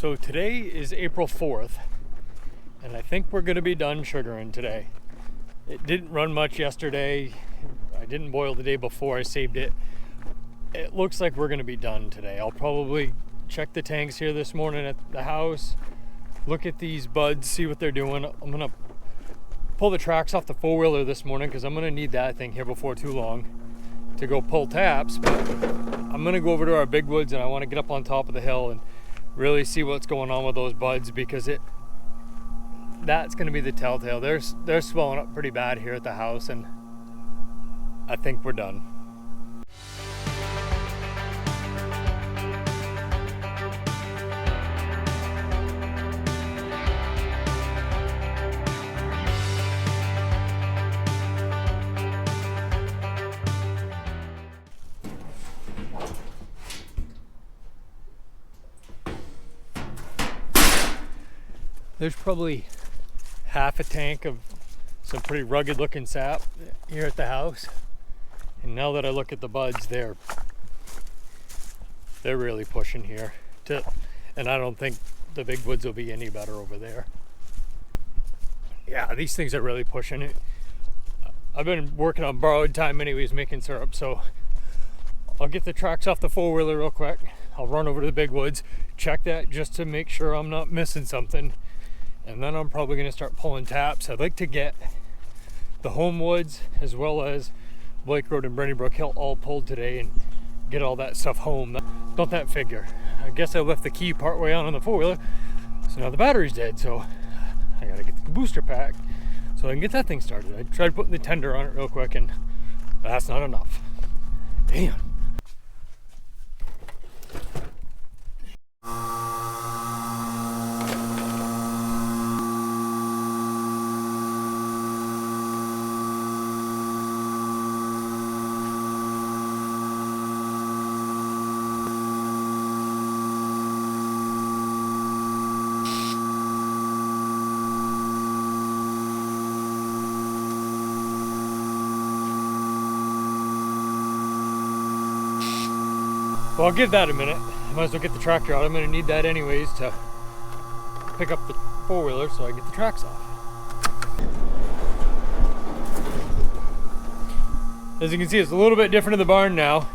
So today is April 4th, and I think we're going to be done sugaring today. It didn't run much yesterday. I didn't boil the day before. I saved it. It looks like we're going to be done today. I'll probably check the tanks here this morning at the house, look at these buds, see what they're doing. I'm going to pull the tracks off the four-wheeler this morning because I'm going to need that thing here before too long to go pull taps. But I'm going to go over to our big woods and I want to get up on top of the hill and really see what's going on with those buds, because that's going to be the telltale. They're swelling up pretty bad here at the house, and I think we're done. There's probably half a tank of some pretty rugged looking sap here at the house. And now that I look at the buds, they're really pushing here. And I don't think the big woods will be any better over there. Yeah, these things are really pushing it. I've been working on borrowed time anyways, making syrup, so I'll get the tracks off the four-wheeler real quick. I'll run over to the big woods, check that just to make sure I'm not missing something. And then I'm probably going to start pulling taps. I'd like to get the home woods as well as Blake Road and Brennybrook Hill all pulled today and get all that stuff home. Don't that figure? I guess I left the key part way on the four-wheeler, so now the battery's dead, so I gotta get the booster pack so I can get that thing started. I tried putting the tender on it real quick and that's not enough. Damn. Well, I'll give that a minute. I might as well get the tractor out. I'm going to need that anyways to pick up the four-wheeler so I can get the tracks off. As you can see, it's a little bit different in the barn now.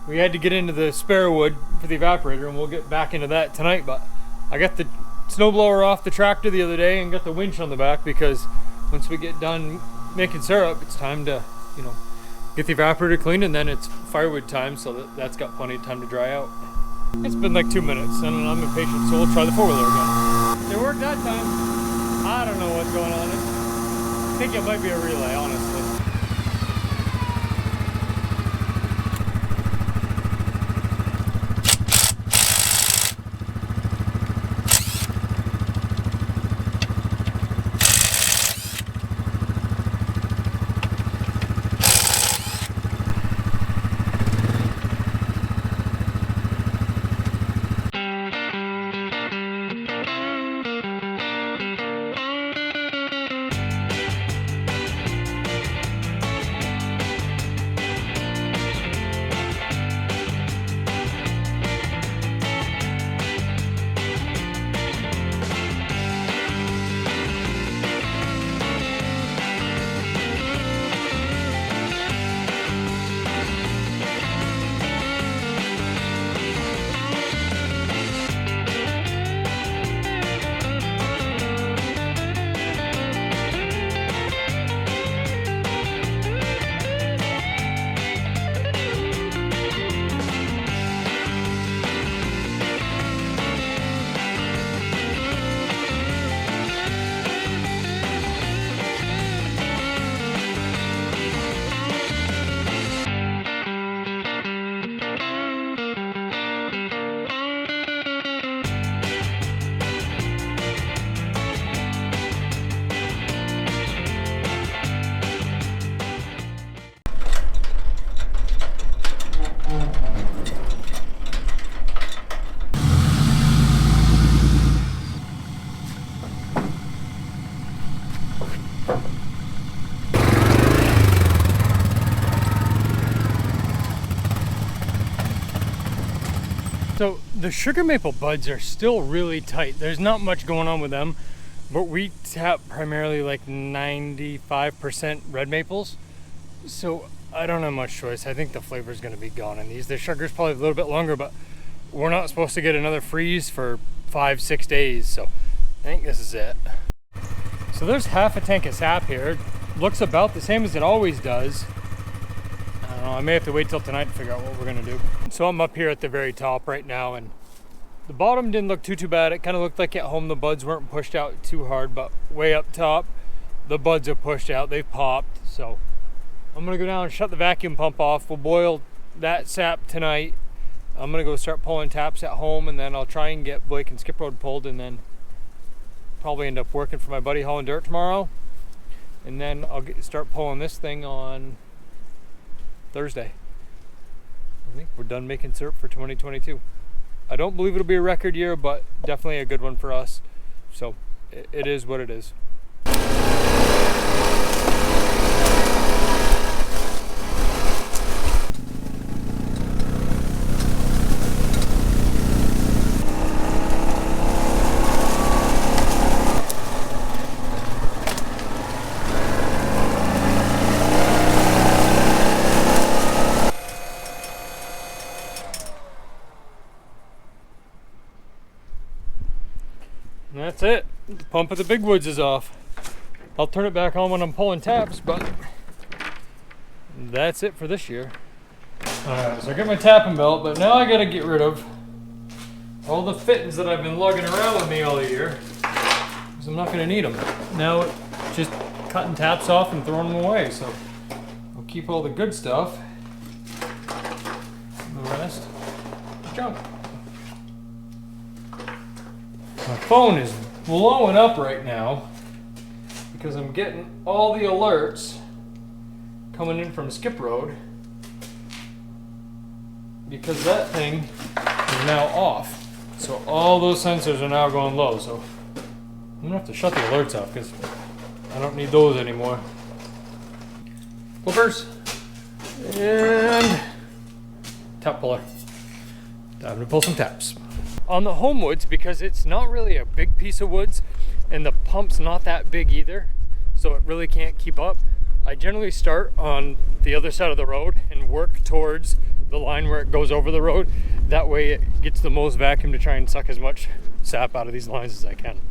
We had to get into the spare wood for the evaporator, and we'll get back into that tonight. But I got the snowblower off the tractor the other day and got the winch on the back, because once we get done making syrup, it's time to, get the evaporator cleaned, and then it's firewood time, so that's got plenty of time to dry out. It's been like 2 minutes, and I'm impatient, so we'll try the four-wheeler again. It worked that time. I don't know what's going on. I think it might be a relay, honestly. The sugar maple buds are still really tight. There's not much going on with them, but we tap primarily like 95% red maples. So I don't have much choice. I think the flavor is going to be gone in these. The sugar's probably a little bit longer, but we're not supposed to get another freeze for 5-6 days. So I think this is it. So there's half a tank of sap here. Looks about the same as it always does. I don't know, I may have to wait till tonight to figure out what we're gonna do. So I'm up here at the very top right now, and the bottom didn't look too bad. It kind of looked like at home the buds weren't pushed out too hard, but way up top, the buds are pushed out, they've popped. So I'm gonna go down and shut the vacuum pump off. We'll boil that sap tonight. I'm gonna go start pulling taps at home, and then I'll try and get Blake and Skip Road pulled, and then probably end up working for my buddy hauling dirt tomorrow. And then I'll start pulling this thing on Thursday. I think we're done making syrup for 2022. I don't believe it'll be a record year, but definitely a good one for us. So it is what it is. And that's it. The pump of the Big Woods is off. I'll turn it back on when I'm pulling taps, but that's it for this year. Alright, so I got my tapping belt, but now I gotta get rid of all the fittings that I've been lugging around with me all year, because I'm not gonna need them. Now it's just cutting taps off and throwing them away, so I'll keep all the good stuff, and the rest, junk. My phone is blowing up right now because I'm getting all the alerts coming in from Skip Road because that thing is now off. So all those sensors are now going low. So I'm gonna have to shut the alerts off because I don't need those anymore. Flippers and tap puller. Time to pull some taps. On the home woods, because it's not really a big piece of woods and the pump's not that big either, so it really can't keep up, I generally start on the other side of the road and work towards the line where it goes over the road. That way it gets the most vacuum to try and suck as much sap out of these lines as I can.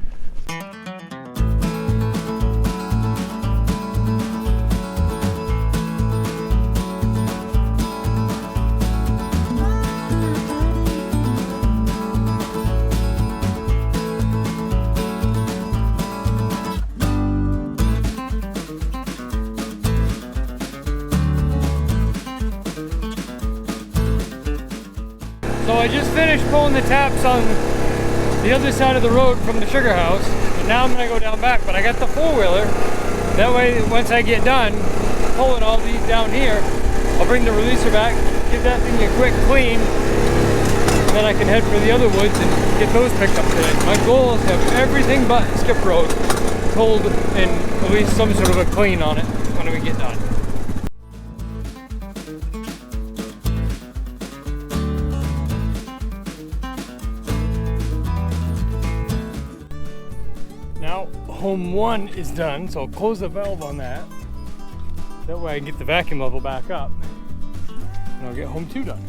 So I just finished pulling the taps on the other side of the road from the sugar house, and now I'm gonna go down back, but I got the four-wheeler. That way, once I get done pulling all these down here, I'll bring the releaser back, give that thing a quick clean, and then I can head for the other woods and get those picked up today. My goal is to have everything but Skip Road pulled and at least some sort of a clean on it when we get done. Now, home one is done, so I'll close the valve on that. That way I can get the vacuum level back up, and I'll get home two done.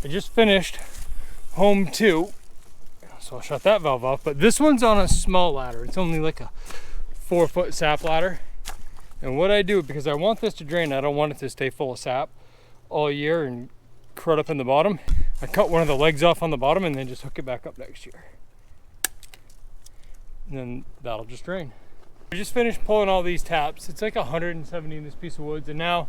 I just finished home two, so I'll shut that valve off, but this one's on a small ladder. It's only like a 4-foot sap ladder. And what I do, because I want this to drain, I don't want it to stay full of sap all year and crud up in the bottom, I cut one of the legs off on the bottom and then just hook it back up next year. And then that'll just drain. I just finished pulling all these taps. It's like 170 in this piece of woods, and now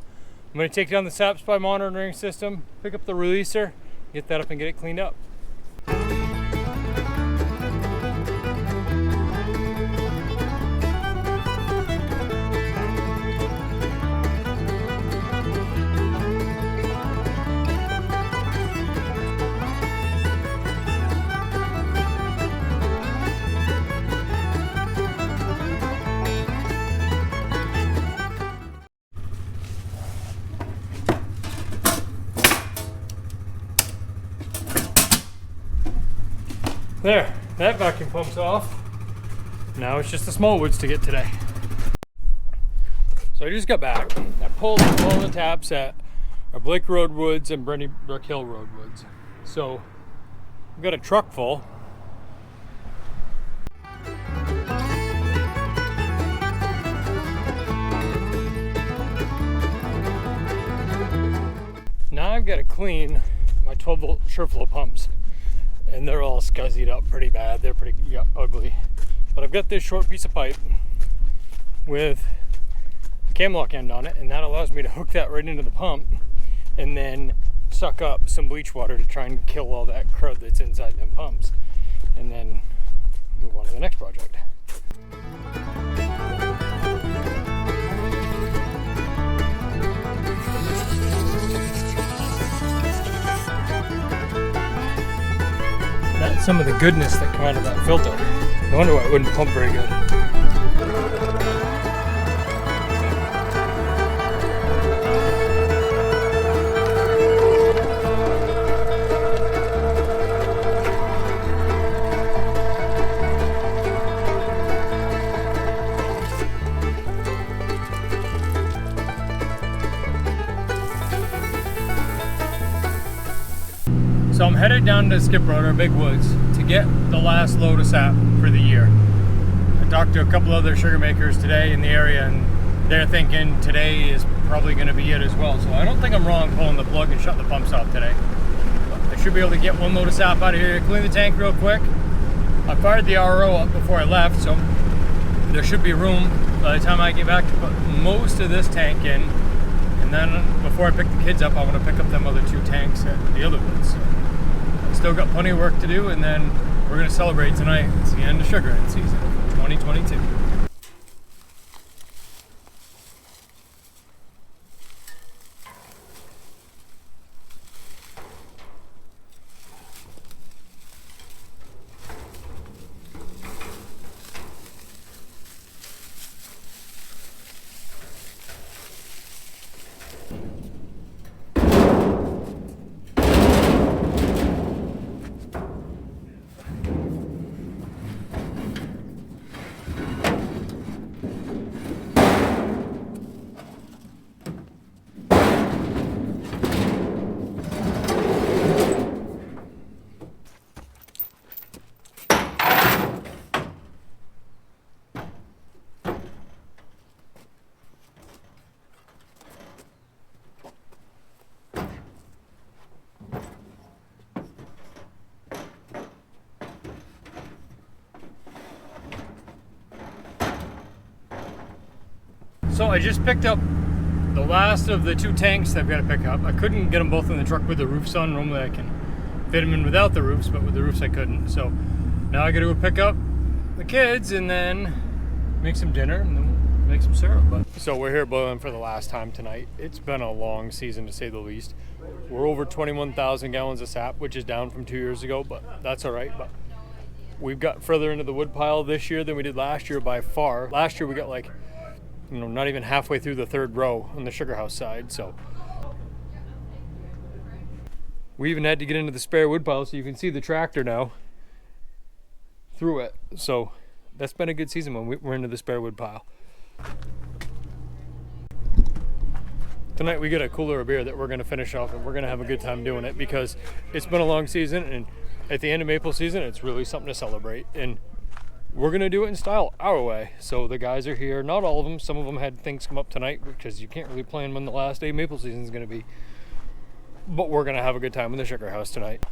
I'm going to take down the SAP SPY monitoring system, pick up the releaser, get that up and get it cleaned up. There, that vacuum pump's off. Now it's just the small woods to get today. So I just got back. I pulled all the taps at our Blake Road Woods and Breny Brook Hill Road Woods. So I've got a truck full. Now I've got to clean my 12-volt SureFlow pumps. And they're all scuzzied up pretty bad. They're pretty ugly. But I've got this short piece of pipe with a cam lock end on it, and that allows me to hook that right into the pump and then suck up some bleach water to try and kill all that crud that's inside them pumps, and then move on to the next project. That's some of the goodness that come out of that filter. No wonder why it wouldn't pump very good. So I'm headed down to Skip Road, or Big Woods, to get the last load of sap for the year. I talked to a couple other sugar makers today in the area, and they're thinking today is probably going to be it as well. So I don't think I'm wrong pulling the plug and shutting the pumps off today. But I should be able to get one load of sap out of here, clean the tank real quick. I fired the RO up before I left, so there should be room by the time I get back to put most of this tank in. And then before I pick the kids up, I want to pick up them other 2 tanks at the other woods. So still got plenty of work to do, and then we're going to celebrate tonight. It's the end of sugar season 2022. So I just picked up the last of the 2 tanks that I've got to pick up. I couldn't get them both in the truck with the roofs on. Normally I can fit them in without the roofs, but with the roofs I couldn't. So now I got to go pick up the kids and then make some dinner and then we'll make some syrup. So we're here boiling for the last time tonight. It's been a long season, to say the least. We're over 21,000 gallons of sap, which is down from 2 years ago, but that's all right. But we've got further into the wood pile this year than we did last year by far. Last year we got like, not even halfway through the 3rd row on the sugar house side. So we even had to get into the spare wood pile so you can see the tractor now through it. So that's been a good season when we're into the spare wood pile. Tonight we get a cooler of beer that we're going to finish off, and we're going to have a good time doing it because it's been a long season, and at the end of maple season it's really something to celebrate. And we're going to do it in style our way. So the guys are here. Not all of them. Some of them had things come up tonight because you can't really plan when the last day of maple season is going to be. But we're going to have a good time in the sugar house tonight.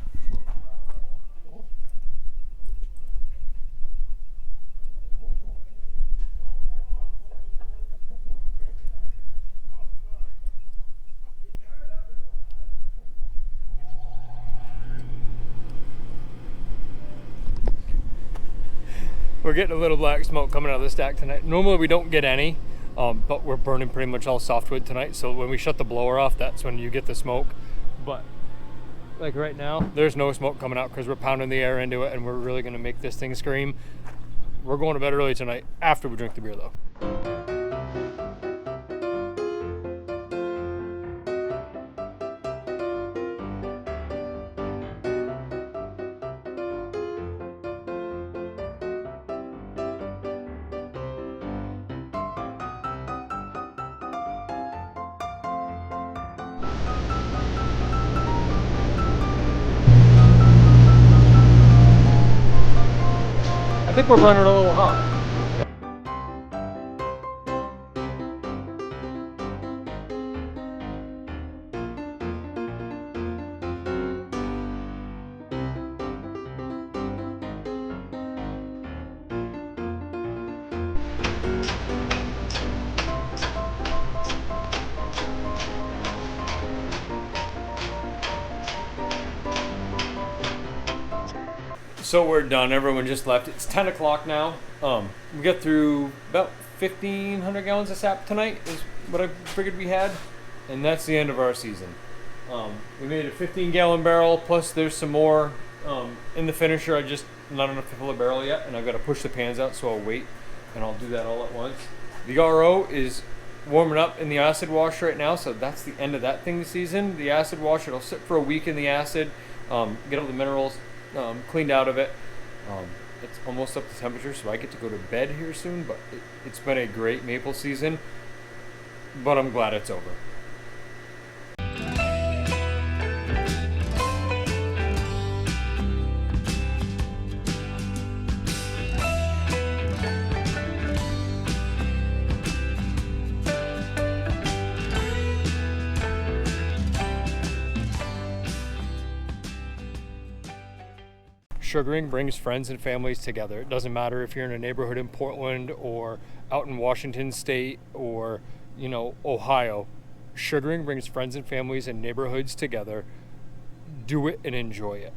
We're getting a little black smoke coming out of the stack tonight. Normally we don't get any, but we're burning pretty much all softwood tonight. So when we shut the blower off, that's when you get the smoke. But like right now, there's no smoke coming out because we're pounding the air into it, and we're really gonna make this thing scream. We're going to bed early tonight after we drink the beer though. I think we're running a little hot. So we're done. Everyone just left. It's 10 o'clock now. We got through about 1,500 gallons of sap tonight is what I figured we had. And that's the end of our season. We made a 15-gallon barrel, plus there's some more in the finisher. I just not enough to fill a barrel yet, and I've got to push the pans out, so I'll wait, and I'll do that all at once. The RO is warming up in the acid wash right now, so that's the end of that thing this season. The acid wash, it'll sit for a week in the acid, get all the minerals cleaned out of it. It's almost up to temperature, so I get to go to bed here soon, but it's been a great maple season, but I'm glad it's over. Sugaring brings friends and families together. It doesn't matter if you're in a neighborhood in Portland or out in Washington State or, Ohio. Sugaring brings friends and families and neighborhoods together. Do it and enjoy it.